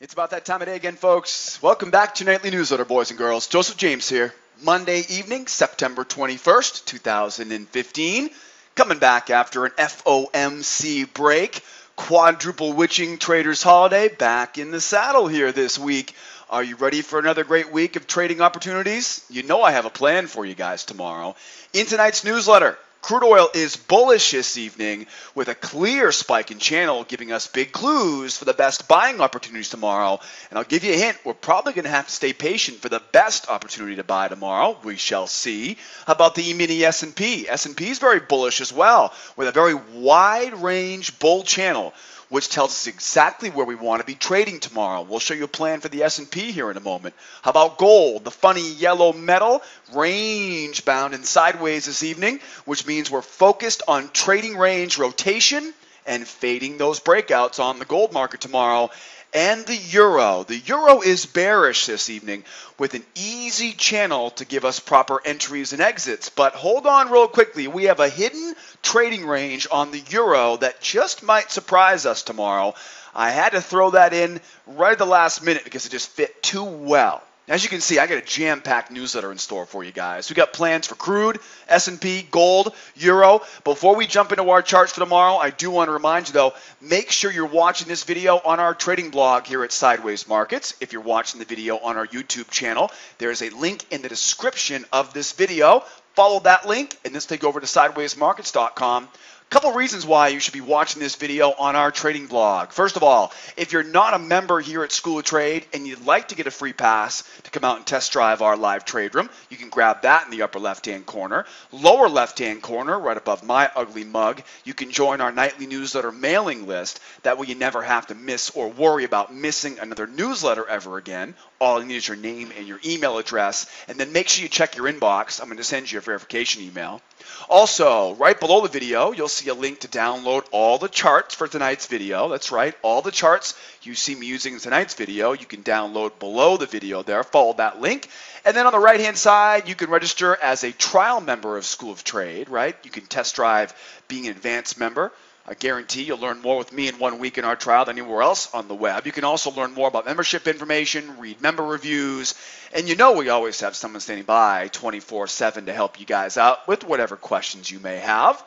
It's about that time of day again, folks. Welcome back to Nightly Newsletter, boys and girls. Joseph James here. Monday evening, September 21st, 2015. Coming back after an FOMC break. Quadruple witching traders holiday. Back in the saddle here this week. Are you ready for another great week of trading opportunities? You know I have a plan for you guys tomorrow. In tonight's newsletter, crude oil is bullish this evening with a clear spike in channel giving us big clues for the best buying opportunities tomorrow. And I'll give you a hint, we're probably going to have to stay patient for the best opportunity to buy tomorrow. We shall see. How about the E-mini S&P? S&P is very bullish as well with a very wide range bull channel, which tells us exactly where we want to be trading tomorrow. We'll show you a plan for the S&P here in a moment. How about gold, the funny yellow metal, range bound and sideways this evening, which means we're focused on trading range rotation and fading those breakouts on the gold market tomorrow. And the euro. The euro is bearish this evening with an easy channel to give us proper entries and exits. But hold on real quickly. We have a hidden trading range on the euro that just might surprise us tomorrow. I had to throw that in right at the last minute because it just fit too well. As you can see, I got a jam-packed newsletter in store for you guys. We got plans for crude, S&P, gold, euro. Before we jump into our charts for tomorrow, I do want to remind you, though, make sure you're watching this video on our trading blog here at Sideways Markets. If you're watching the video on our YouTube channel, there's a link in the description of this video. Follow that link, and this will take over to sidewaysmarkets.com. Couple reasons why you should be watching this video on our trading blog. First of all, if you're not a member here at School of Trade and you'd like to get a free pass to come out and test drive our live trade room, you can grab that in the upper left-hand corner. Lower left-hand corner, right above my ugly mug, you can join our nightly newsletter mailing list. That way you never have to miss or worry about missing another newsletter ever again. All you need is your name and your email address, and then make sure you check your inbox. I'm going to send you a verification email. Also, right below the video, you'll see a link to download all the charts for tonight's video. That's right, all the charts you see me using in tonight's video, you can download below the video there. Follow that link. And then on the right-hand side, you can register as a trial member of School of Trade, right? You can test drive being an advanced member. I guarantee you'll learn more with me in 1 week in our trial than anywhere else on the web. You can also learn more about membership information, read member reviews, and you know we always have someone standing by 24/7 to help you guys out with whatever questions you may have.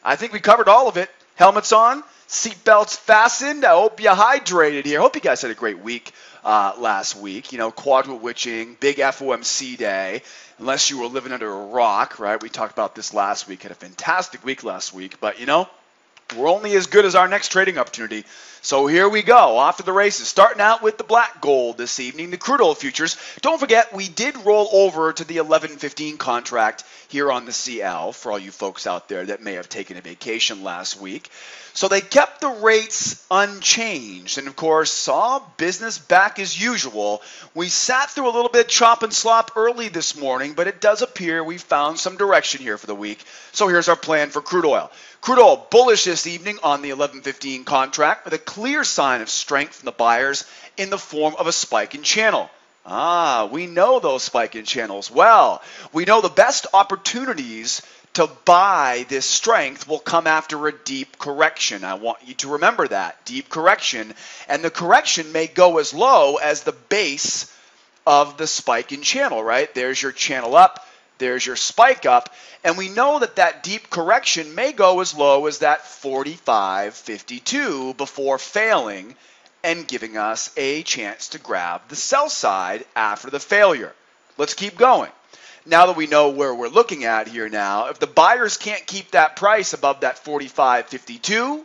I think we covered all of it. Helmets on, seatbelts fastened. I hope you're hydrated here. I hope you guys had a great week last week. You know, quadruple witching, big FOMC day. Unless you were living under a rock, right? We talked about this last week. Had a fantastic week last week, but you know, we're only as good as our next trading opportunity. So here we go, off to the races. Starting out with the black gold this evening, the crude oil futures. Don't forget, we did roll over to the 11.15 contract here on the CL for all you folks out there that may have taken a vacation last week. So they kept the rates unchanged. And of course, saw business back as usual. We sat through a little bit chop and slop early this morning, but it does appear we found some direction here for the week. So here's our plan for crude oil. Crude oil bullish this evening on the 11.15 contract with a clear sign of strength from the buyers in the form of a spike in channel. We know those spike in channels well. We know the best opportunities to buy this strength will come after a deep correction. I want you to remember that, deep correction. And the correction may go as low as the base of the spike in channel, right? There's your channel up. There's your spike up, and we know that that deep correction may go as low as that 45.52 before failing and giving us a chance to grab the sell side after the failure. Let's keep going. Now that we know where we're looking at here now, if the buyers can't keep that price above that 45.52,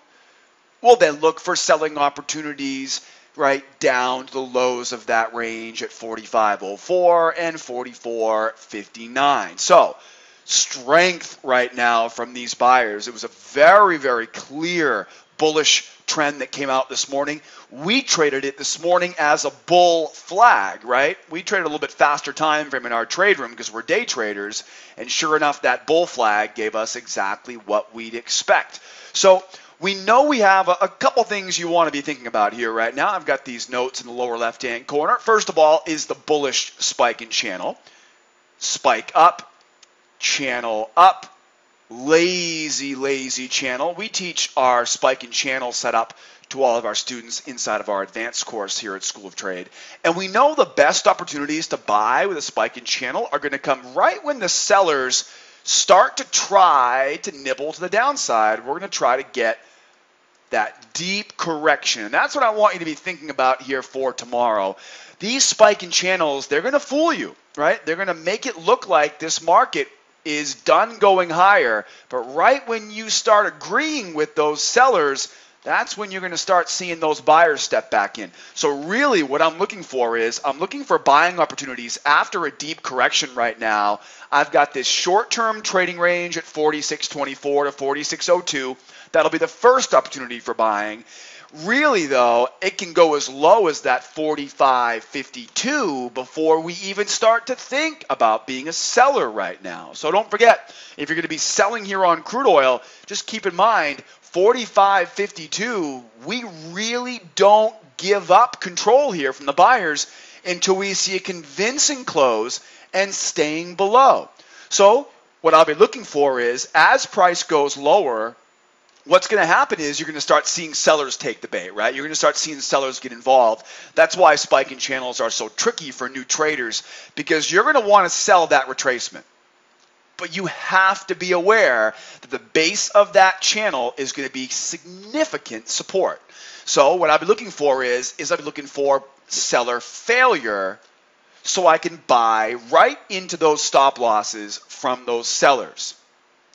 we'll then look for selling opportunities right down to the lows of that range at 45.04 and 44.59. So strength right now from these buyers. It was a very, very clear bullish trend that came out this morning. We traded it this morning as a bull flag, right? We traded a little bit faster time frame in our trade room because we're day traders, and sure enough, that bull flag gave us exactly what we'd expect. So we know we have a couple things you want to be thinking about here right now. I've got these notes in the lower left-hand corner. First of all is the bullish spike in channel. Spike up, channel up, lazy channel. We teach our spike in channel setup to all of our students inside of our advanced course here at School of Trade. And we know the best opportunities to buy with a spike in channel are going to come right when the sellers start to try to nibble to the downside. We're going to try to get that deep correction. And that's what I want you to be thinking about here for tomorrow. These spike in channels, they're going to fool you, right? They're going to make it look like this market is done going higher. But right when you start agreeing with those sellers, that's when you're going to start seeing those buyers step back in. So really what I'm looking for is I'm looking for buying opportunities after a deep correction right now. I've got this short-term trading range at 46.24 to 46.02. That'll be the first opportunity for buying. Really, though, it can go as low as that 45.52 before we even start to think about being a seller right now. So don't forget, if you're going to be selling here on crude oil, just keep in mind 45.52, we really don't give up control here from the buyers until we see a convincing close and staying below. So what I'll be looking for is as price goes lower, what's going to happen is you're going to start seeing sellers take the bait, right? You're going to start seeing sellers get involved. That's why spiking channels are so tricky for new traders, because you're going to want to sell that retracement. But you have to be aware that the base of that channel is going to be significant support. So what I'll be looking for is I'll be looking for seller failure so I can buy right into those stop losses from those sellers.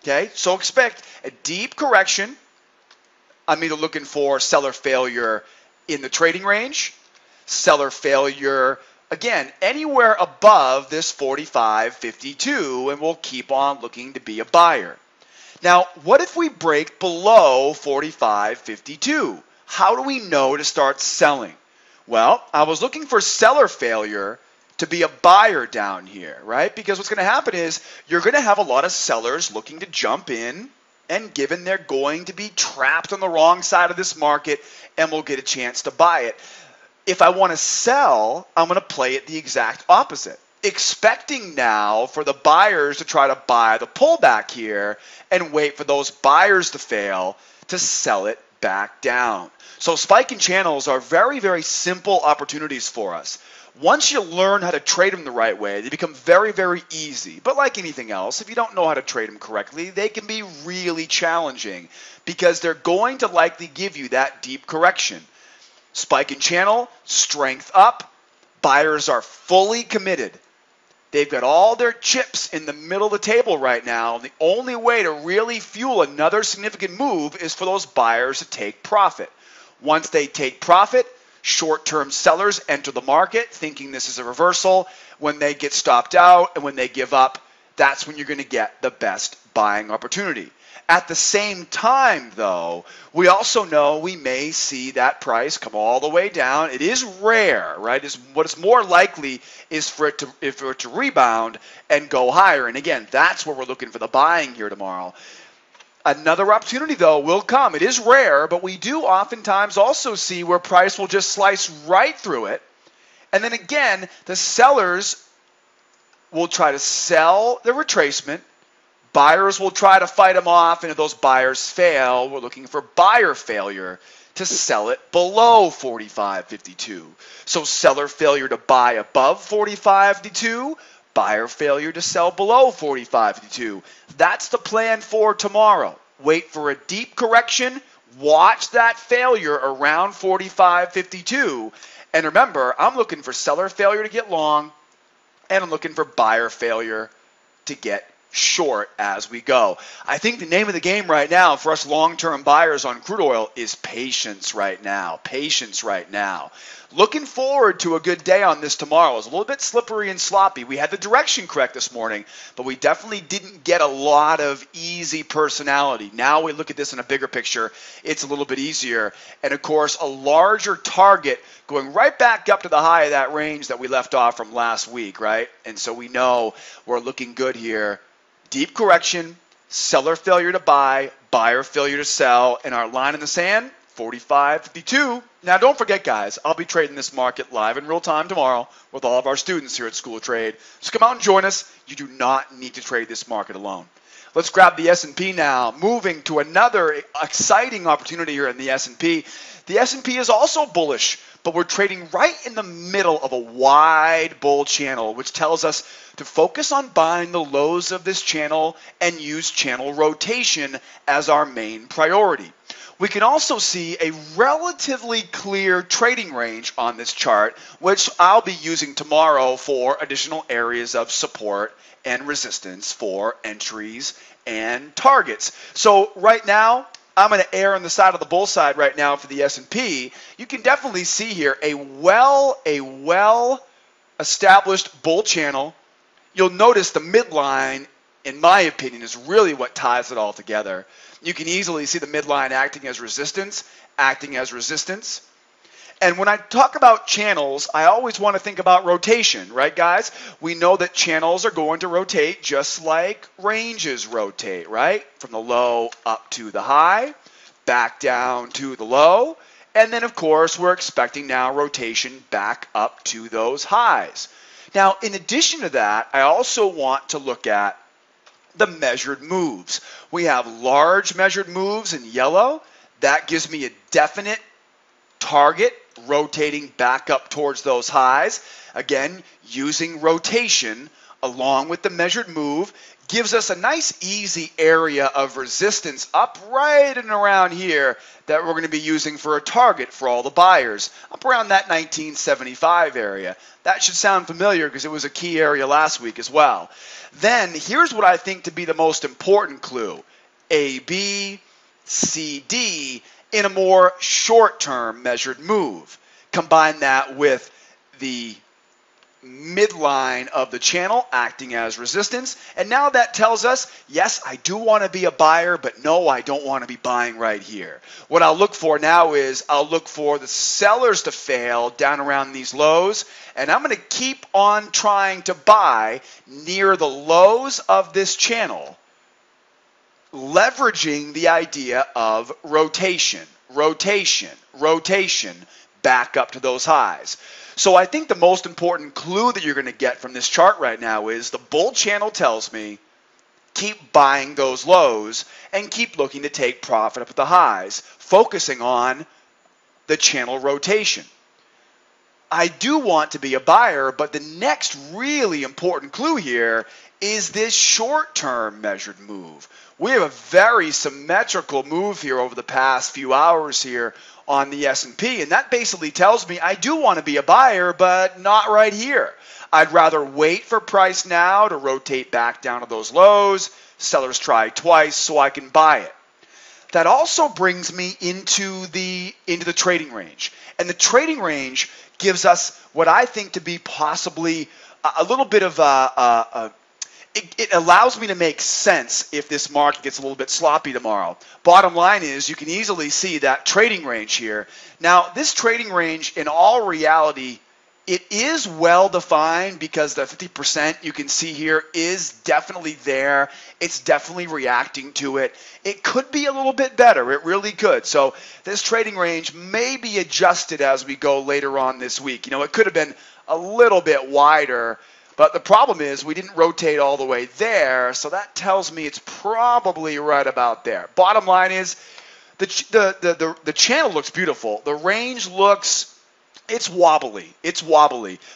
Okay, so expect a deep correction. I'm either looking for seller failure in the trading range, seller failure, again, anywhere above this 45.52, and we'll keep on looking to be a buyer. Now, what if we break below 45.52? How do we know to start selling? Well, I was looking for seller failure to be a buyer down here, right? Because what's going to happen is you're going to have a lot of sellers looking to jump in, and given they're going to be trapped on the wrong side of this market, and will get a chance to buy it. If I want to sell, I'm going to play it the exact opposite, expecting now for the buyers to try to buy the pullback here and wait for those buyers to fail to sell it back down. So spiking channels are very, very simple opportunities for us. Once you learn how to trade them the right way, they become very, very easy. But like anything else, if you don't know how to trade them correctly, they can be really challenging because they're going to likely give you that deep correction. Spike in channel, strength up, buyers are fully committed. They've got all their chips in the middle of the table right now. The only way to really fuel another significant move is for those buyers to take profit. Once they take profit, short-term sellers enter the market thinking this is a reversal. When they get stopped out and when they give up, that's when you're going to get the best buying opportunity. At the same time, though, we also know we may see that price come all the way down. It is rare, right? What is more likely is for it to rebound and go higher. And again, that's where we're looking for the buying here tomorrow. Another opportunity, though, will come. It is rare, but we do oftentimes also see where price will just slice right through it. And then again, the sellers will try to sell the retracement. Buyers will try to fight them off, and if those buyers fail, we're looking for buyer failure to sell it below 45.52. So seller failure to buy above 45.52, buyer failure to sell below 45.52. That's the plan for tomorrow. Wait for a deep correction, watch that failure around 45.52, and remember, I'm looking for seller failure to get long, and I'm looking for buyer failure to get short as we go. I think the name of the game right now for us long-term buyers on crude oil is patience right now. Patience right now. Looking forward to a good day on this tomorrow. It's a little bit slippery and sloppy. We had the direction correct this morning, but we definitely didn't get a lot of easy personality. Now we look at this in a bigger picture. It's a little bit easier. And of course, a larger target going right back up to the high of that range that we left off from last week, right? And so we know we're looking good here. Deep correction, seller failure to buy, buyer failure to sell, and our line in the sand, 45.52. Now don't forget, guys, I'll be trading this market live in real time tomorrow with all of our students here at School of Trade. So come out and join us. You do not need to trade this market alone. Let's grab the S&P now. Moving to another exciting opportunity here in the S&P. The S&P is also bullish, but we're trading right in the middle of a wide bull channel, which tells us to focus on buying the lows of this channel and use channel rotation as our main priority. We can also see a relatively clear trading range on this chart, which I'll be using tomorrow for additional areas of support and resistance for entries and targets. So right now, I'm going to err on the side of the bull side right now for the S&P. You can definitely see here a well established bull channel. You'll notice the midline, in my opinion, is really what ties it all together. You can easily see the midline acting as resistance. And when I talk about channels, I always want to think about rotation, right, guys? We know that channels are going to rotate just like ranges rotate, right? From the low up to the high, back down to the low, and then, of course, we're expecting now rotation back up to those highs. Now, in addition to that, I also want to look at the measured moves. We have large measured moves in yellow. That gives me a definite target rotating back up towards those highs. Again, using rotation along with the measured move gives us a nice easy area of resistance up right and around here that we're going to be using for a target for all the buyers, up around that 1975 area. That should sound familiar because it was a key area last week as well. Then here's what I think to be the most important clue. A, B, C, D in a more short-term measured move. Combine that with the midline of the channel acting as resistance, and now that tells us, yes, I do want to be a buyer, but no, I don't want to be buying right here. What I'll look for now is I'll look for the sellers to fail down around these lows, and I'm going to keep on trying to buy near the lows of this channel, leveraging the idea of rotation back up to those highs. So I think the most important clue that you're going to get from this chart right now is the bull channel tells me keep buying those lows and keep looking to take profit up at the highs, focusing on the channel rotation. I do want to be a buyer, but the next really important clue here is this short-term measured move. We have a very symmetrical move here over the past few hours here on the S&P, and that basically tells me I do want to be a buyer, but not right here. I'd rather wait for price now to rotate back down to those lows, sellers try twice so I can buy it. That also brings me into the trading range, and the trading range gives us what I think to be possibly a little bit of it allows me to make sense if this market gets a little bit sloppy tomorrow. Bottom line is you can easily see that trading range here. Now, this trading range, in all reality, it is well defined because the 50% you can see here is definitely there. It's definitely reacting to it. It could be a little bit better. It really could. So this trading range may be adjusted as we go later on this week. You know, it could have been a little bit wider. But the problem is we didn't rotate all the way there, so that tells me it's probably right about there. Bottom line is the channel looks beautiful. The range looks, it's wobbly,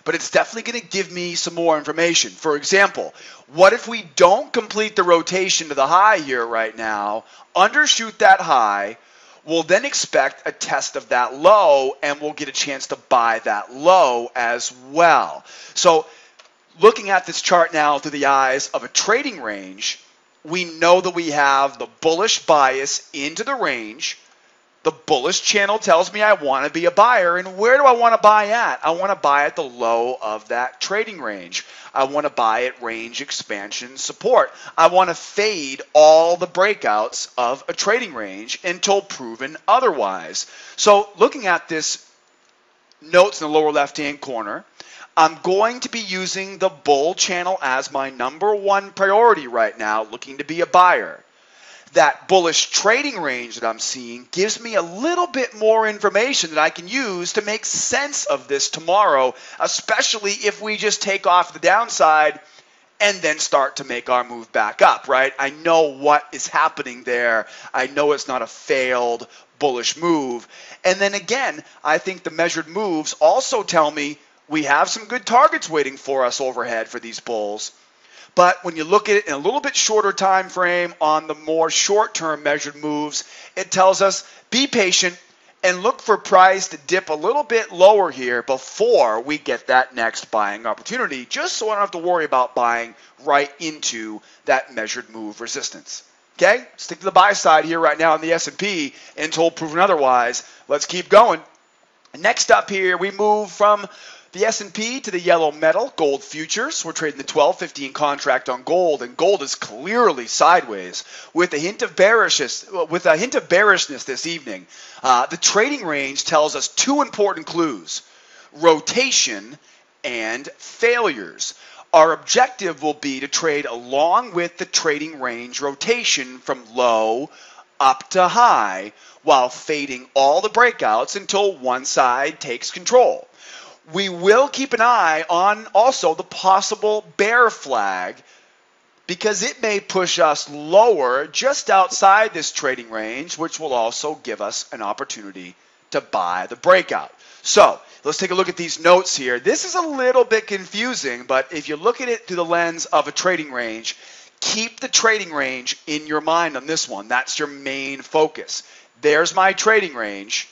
but it's definitely going to give me some more information. For example, what if we don't complete the rotation to the high here right now, undershoot that high, we'll then expect a test of that low, and we'll get a chance to buy that low as well. So looking at this chart now through the eyes of a trading range, we know that we have the bullish bias into the range. The bullish channel tells me I want to be a buyer. And where do I want to buy at? I want to buy at the low of that trading range. I want to buy at range expansion support. I want to fade all the breakouts of a trading range until proven otherwise. So looking at this notes in the lower left-hand corner, I'm going to be using the bull channel as my number one priority right now, looking to be a buyer. That bullish trading range that I'm seeing gives me a little bit more information that I can use to make sense of this tomorrow, especially if we just take off the downside and then start to make our move back up, right? I know what is happening there. I know it's not a failed bullish move. And then again, I think the measured moves also tell me we have some good targets waiting for us overhead for these bulls. But when you look at it in a little bit shorter time frame on the more short-term measured moves, it tells us be patient and look for price to dip a little bit lower here before we get that next buying opportunity, just so I don't have to worry about buying right into that measured move resistance. Okay, stick to the buy side here right now on the S&P until proven otherwise. Let's keep going. Next up here, we move from the S&P to the yellow metal, gold futures. We're trading the 12-15 contract on gold, and gold is clearly sideways with a hint of bearishness. This evening. The trading range tells us two important clues: rotation and failures. Our objective will be to trade along with the trading range rotation from low up to high, while fading all the breakouts until one side takes control. We will keep an eye on also the possible bear flag, because it may push us lower just outside this trading range, which will also give us an opportunity to buy the breakout. So let's take a look at these notes here. This is a little bit confusing, but if you look at it through the lens of a trading range, keep the trading range in your mind on this one. That's your main focus. There's my trading range,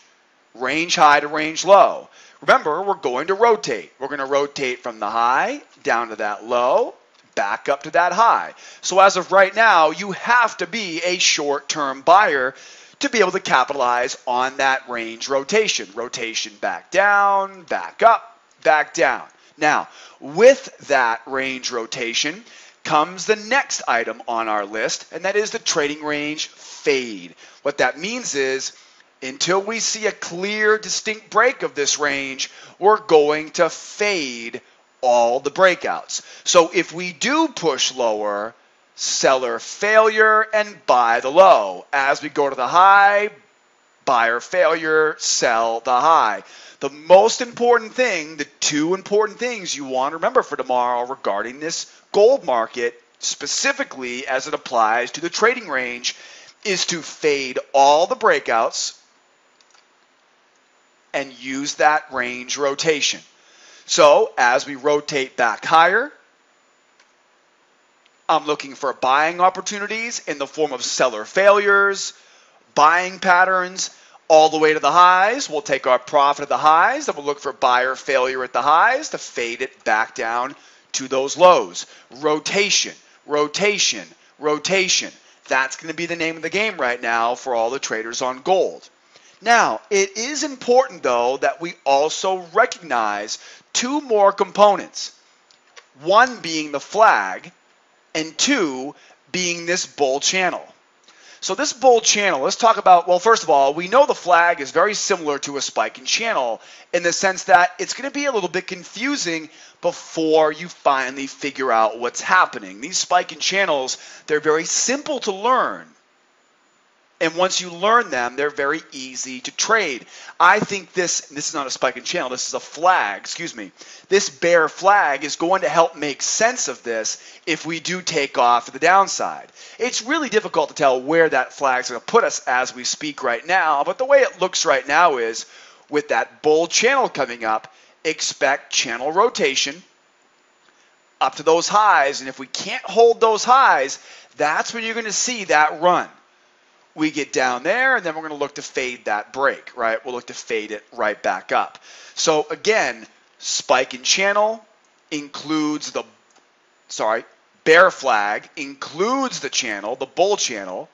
range high to range low. Remember, we're going to rotate. We're going to rotate from the high down to that low, back up to that high. So as of right now, you have to be a short-term buyer to be able to capitalize on that range rotation. Rotation back down, back up, back down. Now, with that range rotation comes the next item on our list, and that is the trading range fade. What that means is, until we see a clear, distinct break of this range, we're going to fade all the breakouts. So if we do push lower, seller failure and buy the low. As we go to the high, buyer failure, sell the high. The most important thing, the two important things you want to remember for tomorrow regarding this gold market, specifically as it applies to the trading range, is to fade all the breakouts and use that range rotation. So as we rotate back higher, I'm looking for buying opportunities in the form of seller failures, buying patterns all the way to the highs. We'll take our profit at the highs, then we'll look for buyer failure at the highs to fade it back down to those lows. Rotation, rotation, rotation. That's going to be the name of the game right now for all the traders on gold. Now, it is important, though, that we also recognize two more components. One being the flag, and two being this bull channel. So this bull channel, let's talk about, well, first of all, we know the flag is very similar to a spike in channel in the sense that it's going to be a little bit confusing before you finally figure out what's happening. These spike in channels, they're very simple to learn. And once you learn them, they're very easy to trade. I think this is not a spike in channel, this is a flag, excuse me. This bear flag is going to help make sense of this if we do take off to the downside. It's really difficult to tell where that flag is going to put us as we speak right now, but the way it looks right now is with that bull channel coming up, expect channel rotation up to those highs, and if we can't hold those highs, that's when you're going to see that run. We get down there, and then we're going to look to fade that break, right? We'll look to fade it right back up. So again, spike in channel includes the, bear flag includes the channel, the bull channel.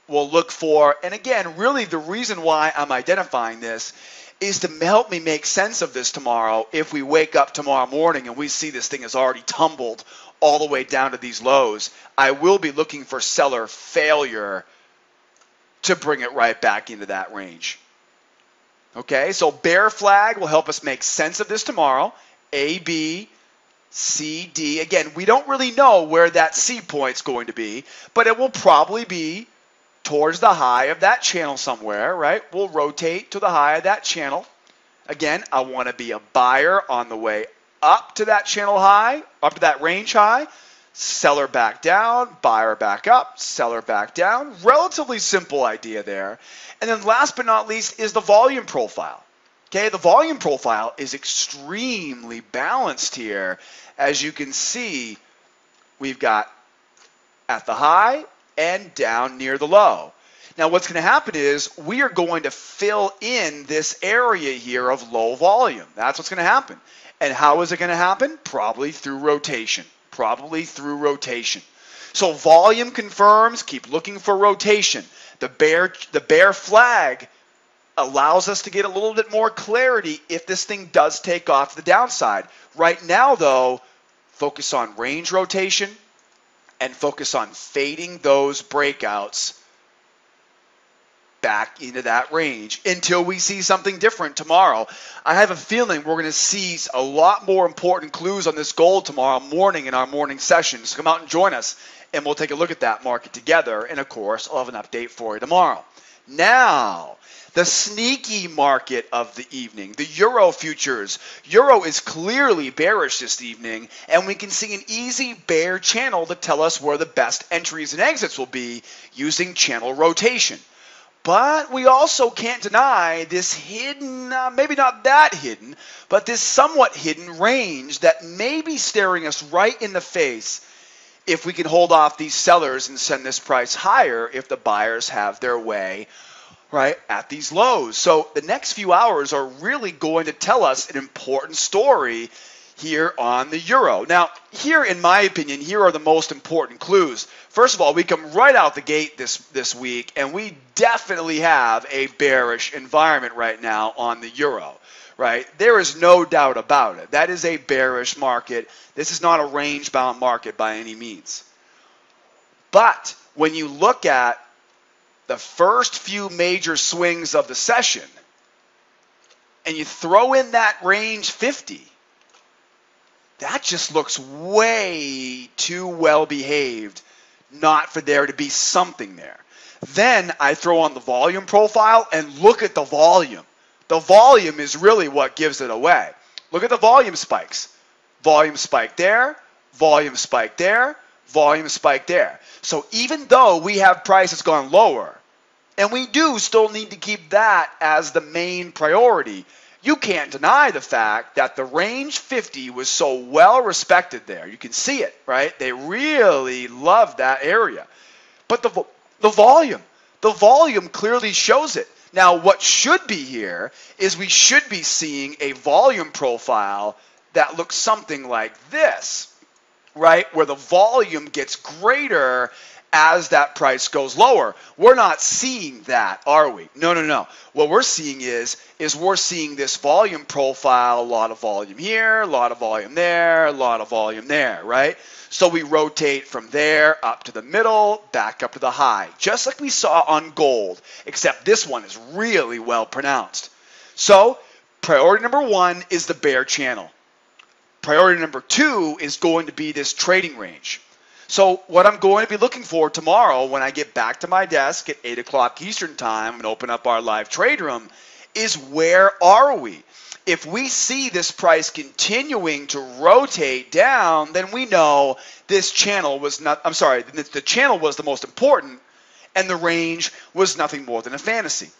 We'll look for, and again, really the reason why I'm identifying this is to help me make sense of this tomorrow. If we wake up tomorrow morning and we see this thing has already tumbled all the way down to these lows, I will be looking for seller failure to bring it right back into that range. Okay, so bear flag will help us make sense of this tomorrow. A, B, C, D. Again, we don't really know where that C point's going to be, but it will probably be towards the high of that channel somewhere, right? We'll rotate to the high of that channel. Again, I want to be a buyer on the way up to that channel high, up to that range high, seller back down, buyer back up, seller back down. Relatively simple idea there. And then last but not least is the volume profile. Okay, the volume profile is extremely balanced here. As you can see, we've got at the high and down near the low. Now what's going to happen is we are going to fill in this area here of low volume. That's what's going to happen. And how is it going to happen? Probably through rotation. Probably through rotation. So volume confirms, keep looking for rotation. The bear flag allows us to get a little bit more clarity if this thing does take off to the downside. Right now though, focus on range rotation and focus on fading those breakouts back into that range until we see something different tomorrow. I have a feeling we're going to see a lot more important clues on this gold tomorrow morning in our morning sessions. Come out and join us, and we'll take a look at that market together. And, of course, I'll have an update for you tomorrow. Now, the sneaky market of the evening, the Euro futures. Euro is clearly bearish this evening, and we can see an easy bear channel to tell us where the best entries and exits will be using channel rotation. But we also can't deny this hidden, maybe not that hidden, but this somewhat hidden range that may be staring us right in the face if we can hold off these sellers and send this price higher if the buyers have their way right at these lows. So the next few hours are really going to tell us an important story here on the Euro. Now, here, in my opinion, here are the most important clues. First of all, we come right out the gate this week, and we definitely have a bearish environment right now on the Euro, right? There is no doubt about it. That is a bearish market. This is not a range-bound market by any means. But when you look at the first few major swings of the session, and you throw in that range 50, that just looks way too well behaved not for there to be something there. Then I throw on the volume profile and look at the volume. The volume is really what gives it away. Look at the volume spikes. Volume spike there, volume spike there, volume spike there. So even though we have prices gone lower, and we do still need to keep that as the main priority, you can't deny the fact that the range 50 was so well respected there. You can see it, right? They really love that area. But the volume clearly shows it. Now, what should be here is we should be seeing a volume profile that looks something like this, right? Where the volume gets greater as that price goes lower. We're not seeing that, are we? No. What we're seeing is we're seeing this volume profile, a lot of volume here, a lot of volume there, a lot of volume there, right? So we rotate from there up to the middle, back up to the high, just like we saw on gold, except this one is really well pronounced. So priority number one is the bear channel. Priority number two is going to be this trading range. So what I'm going to be looking for tomorrow when I get back to my desk at 8 o'clock Eastern time and open up our live trade room is where are we? If we see this price continuing to rotate down, then we know this channel was not, the channel was the most important and the range was nothing more than a fantasy.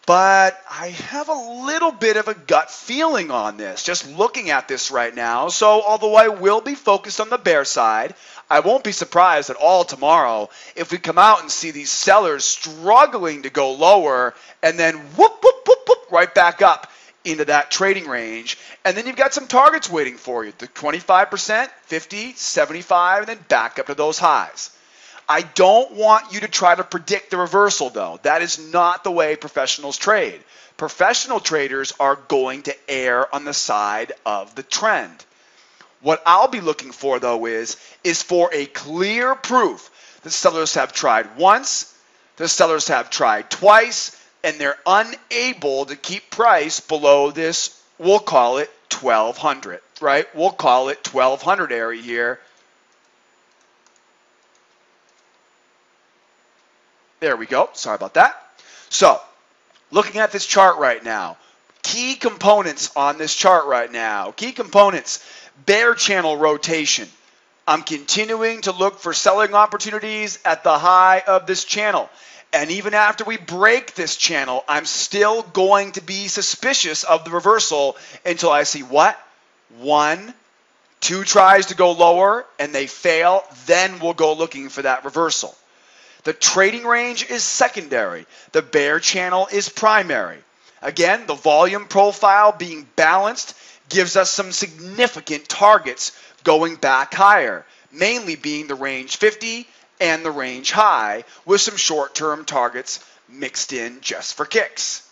But I have a little bit of a gut feeling on this, just looking at this right now. So although I will be focused on the bear side, I won't be surprised at all tomorrow if we come out and see these sellers struggling to go lower and then whoop, right back up into that trading range. And then you've got some targets waiting for you, the 25%, 50, 75, and then back up to those highs. I don't want you to try to predict the reversal, though. That is not the way professionals trade. Professional traders are going to err on the side of the trend. What I'll be looking for, though, is for a clear proof. The sellers have tried once, the sellers have tried twice, and they're unable to keep price below this, we'll call it 1200, right? We'll call it 1200 area here. There we go. Sorry about that. So, looking at this chart right now, Key components on this chart right now. Key components, bear channel rotation. I'm continuing to look for selling opportunities at the high of this channel. And even after we break this channel, I'm still going to be suspicious of the reversal until I see what? 1, 2 tries to go lower and they fail, then we'll go looking for that reversal. The trading range is secondary. The bear channel is primary. Again, the volume profile being balanced gives us some significant targets going back higher, mainly being the range 50 and the range high, with some short-term targets mixed in just for kicks.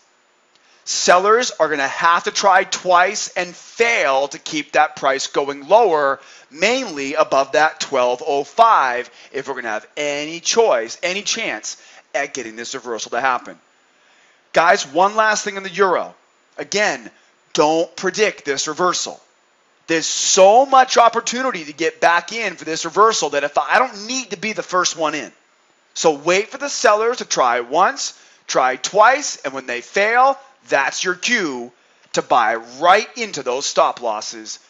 Sellers are going to have to try twice and fail to keep that price going lower, mainly above that 1205, if we're going to have any choice, any chance at getting this reversal to happen. Guys, one last thing on the euro. Again, don't predict this reversal. There's so much opportunity to get back in for this reversal that if I don't need to be the first one in. So wait for the sellers to try once, try twice, and when they fail, that's your cue to buy right into those stop losses.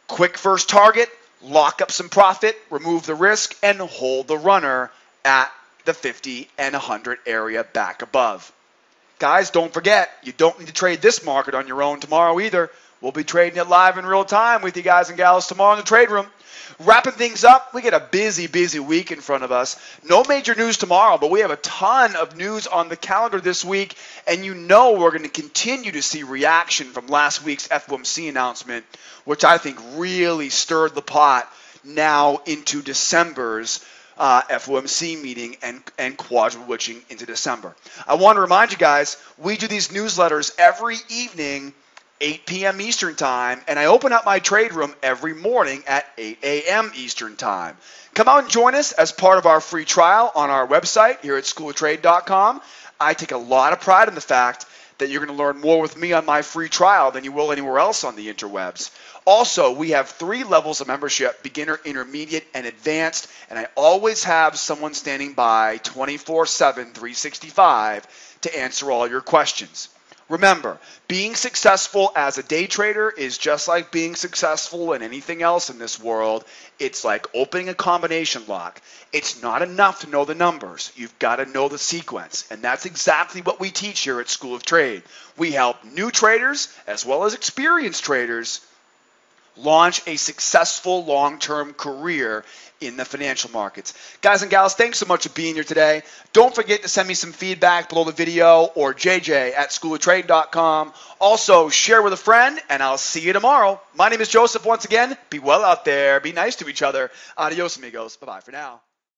Quick first target, lock up some profit, remove the risk, and hold the runner at the 50 and 100 area back above. Guys, don't forget, you don't need to trade this market on your own tomorrow either. We'll be trading it live in real time with you guys and gals tomorrow in the trade room. Wrapping things up, we get a busy, busy week in front of us. No major news tomorrow, but we have a ton of news on the calendar this week, and you know we're going to continue to see reaction from last week's FOMC announcement, which I think really stirred the pot now into December's FOMC meeting and quadrant witching into December. I want to remind you guys, we do these newsletters every evening, 8 p.m. Eastern Time, and I open up my trade room every morning at 8 a.m. Eastern Time. Come out and join us as part of our free trial on our website here at schooloftrade.com. I take a lot of pride in the fact that you're going to learn more with me on my free trial than you will anywhere else on the interwebs. Also, we have 3 levels of membership, beginner, intermediate, and advanced, and I always have someone standing by 24/7, 365 to answer all your questions. Remember, being successful as a day trader is just like being successful in anything else in this world. It's like opening a combination lock. It's not enough to know the numbers. You've got to know the sequence. And that's exactly what we teach here at School of Trade. We help new traders as well as experienced traders launch a successful long-term career in the financial markets. Guys and gals, thanks so much for being here today. Don't forget to send me some feedback below the video or jj@schooloftrade.com. Also, share with a friend, and I'll see you tomorrow. My name is Joseph once again. Be well out there. Be nice to each other. Adios, amigos. Bye-bye for now.